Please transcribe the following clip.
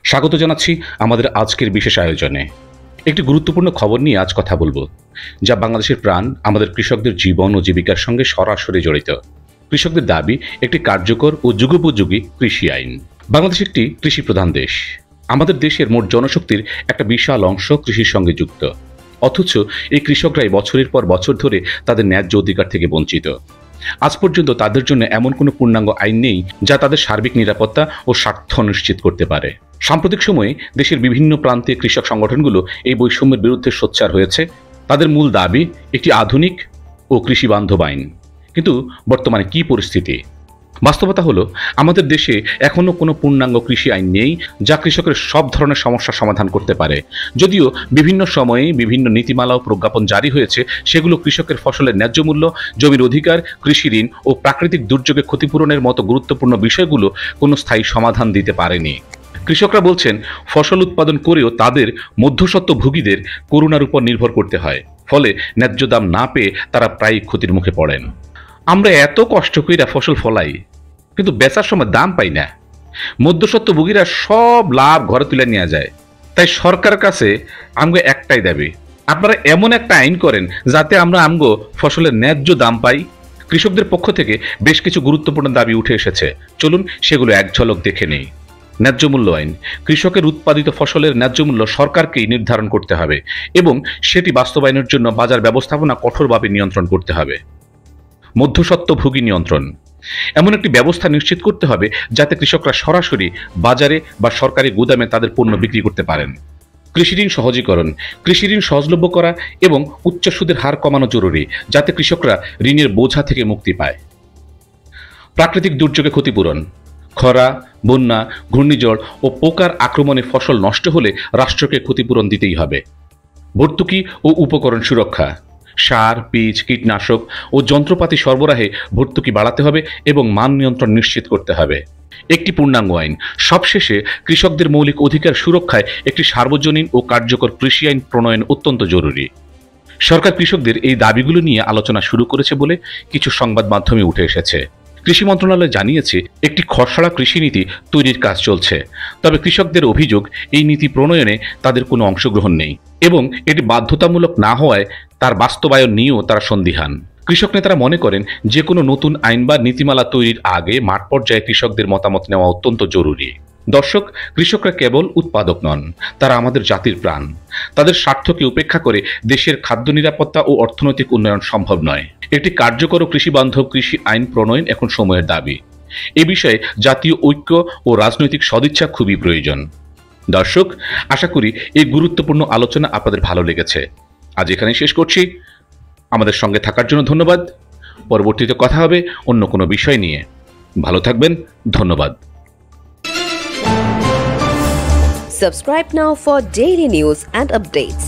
স্বাগত জানাচ্ছি আমাদের আজকের বিশেষ আয়োজনে। একটি গুরুত্বপূর্ণ খবর নিয়ে আজ কথা বলবো, যা বাংলাদেশের প্রাণ, আমাদের কৃষকদের জীবন ও জীবিকার সঙ্গে সরাসরি জড়িত। কৃষকদের দাবি একটি কার্যকর ও যুগোপযোগী কৃষি আইন। বাংলাদেশ একটি কৃষি প্রধান দেশ। আমাদের দেশের মোট জনশক্তির একটা বিশাল অংশ কৃষির সঙ্গে যুক্ত। অথচ এই কৃষকরাই বছরের পর বছর ধরে তাদের ন্যায্য অধিকার থেকে বঞ্চিত। আজ পর্যন্ত তাদের জন্য এমন কোনো পূর্ণাঙ্গ আইন নেই যা তাদের সার্বিক নিরাপত্তা ও স্বার্থ নিশ্চিত করতে পারে। সাম্প্রতিক সময়ে দেশের বিভিন্ন প্রান্তে কৃষক সংগঠনগুলো এই বৈষম্যের বিরুদ্ধে সোচ্চার হয়েছে। তাদের মূল দাবি একটি আধুনিক ও কৃষি বান্ধব আইন। কিন্তু বর্তমানে কি পরিস্থিতি? বাস্তবতা হলো, আমাদের দেশে এখনও কোনো পূর্ণাঙ্গ কৃষি আইন নেই যা কৃষকের সব ধরনের সমস্যার সমাধান করতে পারে। যদিও বিভিন্ন সময়ে বিভিন্ন নীতিমালা ও প্রজ্ঞাপন জারি হয়েছে, সেগুলো কৃষকের ফসলের ন্যায্য মূল্য, জমির অধিকার, কৃষি ঋণ ও প্রাকৃতিক দুর্যোগে ক্ষতিপূরণের মতো গুরুত্বপূর্ণ বিষয়গুলো কোনো স্থায়ী সমাধান দিতে পারেনি। কৃষকরা বলছেন, ফসল উৎপাদন করেও তাদের মধ্যস্বত্বভোগীদের করুণার উপর নির্ভর করতে হয়। ফলে ন্যায্য দাম না পেয়ে তারা প্রায়ই ক্ষতির মুখে পড়েন। আমরা এত কষ্ট কইরা ফসল ফলাই, কিন্তু বেচার সময় দাম পাই না। মধ্যস্বত্বভোগীরা সব লাভ ঘরে তুলে নিয়ে যায়। তাই সরকারের কাছে আমগো একটাই দাবি, আপনারা এমন একটা আইন করেন যাতে আমরা আমগো ফসলের ন্যায্য দাম পাই। কৃষকদের পক্ষ থেকে বেশ কিছু গুরুত্বপূর্ণ দাবি উঠে এসেছে। চলুন সেগুলো এক ঝলক দেখে নেই। ন্যায্য মূল্য আইন। কৃষকের উৎপাদিত ফসলের ন্যায্য মূল্য সরকারকেই নির্ধারণ করতে হবে এবং সেটি বাস্তবায়নের জন্য বাজার ব্যবস্থাপনা কঠোরভাবে নিয়ন্ত্রণ করতে হবে। মধ্যস্বত্বভোগী নিয়ন্ত্রণ। এমন একটি ব্যবস্থা নিশ্চিত করতে হবে যাতে কৃষকরা সরাসরি বাজারে বা সরকারি গুদামে তাদের পণ্য বিক্রি করতে পারেন। কৃষি ঋণ সহজীকরণ। কৃষি ঋণ সহজলভ্য করা এবং উচ্চ সুদের হার কমানো জরুরি, যাতে কৃষকরা ঋণের বোঝা থেকে মুক্তি পায়। প্রাকৃতিক দুর্যোগে ক্ষতিপূরণ। খরা, বন্যা, ঘূর্ণিঝড় ও পোকার আক্রমণে ফসল নষ্ট হলে রাষ্ট্রকে ক্ষতিপূরণ দিতেই হবে। ভর্তুকি ও উপকরণ সুরক্ষা। সার, বীজ, কীটনাশক ও যন্ত্রপাতি সরবরাহে ভর্তুকি বাড়াতে হবে এবং মান নিয়ন্ত্রণ নিশ্চিত করতে হবে। একটি পূর্ণাঙ্গ আইন। সবশেষে কৃষকদের মৌলিক অধিকার সুরক্ষায় একটি সার্বজনীন ও কার্যকর কৃষি আইন প্রণয়ন অত্যন্ত জরুরি। সরকার কৃষকদের এই দাবিগুলো নিয়ে আলোচনা শুরু করেছে বলে কিছু সংবাদ মাধ্যমে উঠে এসেছে। কৃষি মন্ত্রণালয় জানিয়েছে, একটি খসড়া কৃষিনীতি তৈরির কাজ চলছে। তবে কৃষকদের অভিযোগ, এই নীতি প্রণয়নে তাদের কোনো অংশগ্রহণ নেই এবং এটি বাধ্যতামূলক না হওয়ায় তার বাস্তবায়ন নিয়েও তারা সন্দিহান। কৃষক নেতারা মনে করেন, যে কোনো নতুন আইন বা নীতিমালা তৈরির আগে মাঠ পর্যায়ে কৃষকদের মতামত নেওয়া অত্যন্ত জরুরি। দর্শক, কৃষকরা কেবল উৎপাদক নন, তারা আমাদের জাতির প্রাণ। তাদের স্বার্থকে উপেক্ষা করে দেশের খাদ্য নিরাপত্তা ও অর্থনৈতিক উন্নয়ন সম্ভব নয়। একটি কার্যকর ও কৃষিবান্ধব কৃষি আইন প্রণয়ন এখন সময়ের দাবি। এ বিষয়ে জাতীয় ঐক্য ও রাজনৈতিক সদিচ্ছা খুবই প্রয়োজন। দর্শক, আশা করি এই গুরুত্বপূর্ণ আলোচনা আপনাদের ভালো লেগেছে। আজ এখানেই শেষ করছি। আমাদের সঙ্গে থাকার জন্য ধন্যবাদ। পরবর্তীতে কথা হবে অন্য কোনো বিষয় নিয়ে। ভালো থাকবেন। ধন্যবাদ। Subscribe now for daily news and updates.